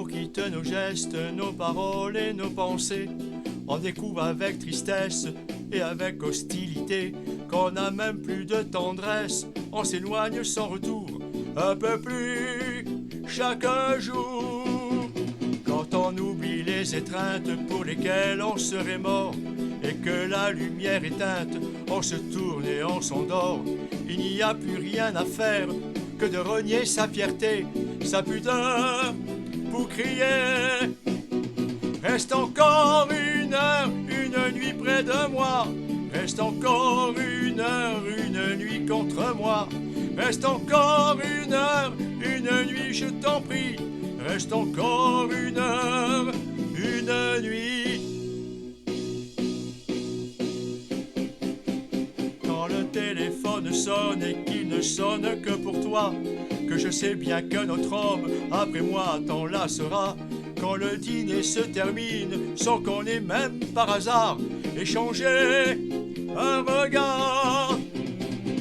L'amour quitte nos gestes, nos paroles et nos pensées. On découvre avec tristesse et avec hostilité qu'on n'a même plus de tendresse. On s'éloigne sans retour, un peu plus chaque jour. Quand on oublie les étreintes pour lesquelles on serait mort, et que la lumière éteinte, on se tourne et on s'endort. Il n'y a plus rien à faire que de renier sa fierté, sa pudeur, pour crier. Reste encore une heure, une nuit près de moi. Reste encore une nuit contre moi. Reste encore une nuit, je t'en prie. Reste encore une nuit. Quand le téléphone sonne et qu'il ne sonne que pour toi, que je sais bien que notre homme, après moi, t'enlacera. Quand le dîner se termine, sans qu'on ait même par hasard échangé un regard.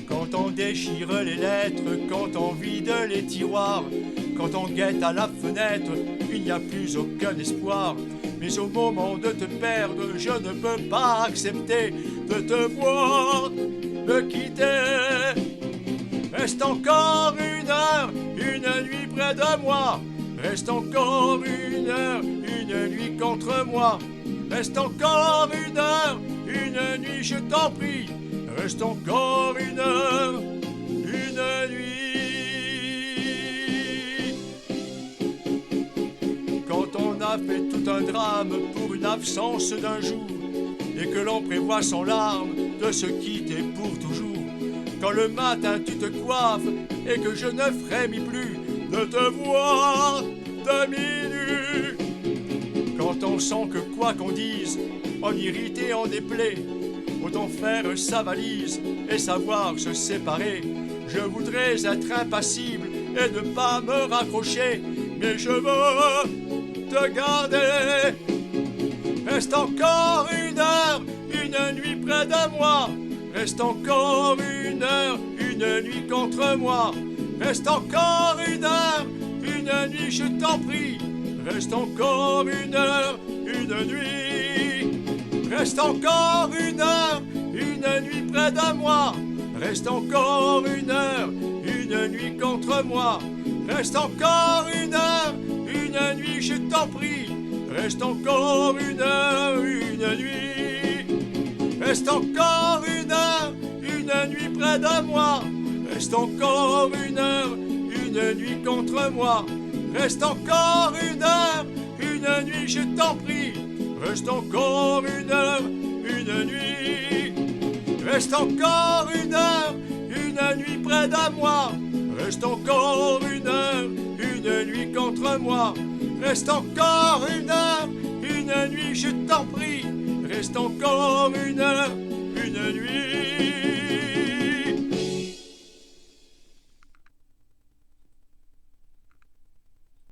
Quand on déchire les lettres, quand on vide les tiroirs, quand on guette à la fenêtre, il n'y a plus aucun espoir. Mais au moment de te perdre, je ne peux pas accepter de te voir me quitter. Reste encore une heure, une nuit près de moi. Reste encore une nuit contre moi. Reste encore une nuit, je t'en prie. Reste encore une nuit. Quand on a fait tout un drame pour une absence d'un jour, et que l'on prévoit sans larmes de se quitter pour toujours. Quand le matin tu te coiffes et que je ne frémis plus de te voir demi-nu. Quand on sent que quoi qu'on dise, on irrite et on déplaît, autant faire sa valise et savoir se séparer. Je voudrais être impassible et ne pas me raccrocher, mais je veux te garder. Reste encore une heure, une nuit près de moi. Reste encore une nuit contre moi. Reste encore une nuit, je t'en prie. Reste encore une nuit. Reste encore une nuit près de moi. Reste encore une nuit contre moi. Reste encore une nuit, je t'en prie. Reste encore une nuit. Reste encore une nuit près de moi. Reste encore une nuit contre moi. Reste encore une nuit, je t'en prie. Reste encore une nuit. Reste encore une nuit près de moi. Reste encore une nuit contre moi. Reste encore une nuit, je t'en prie. Reste encore une nuit.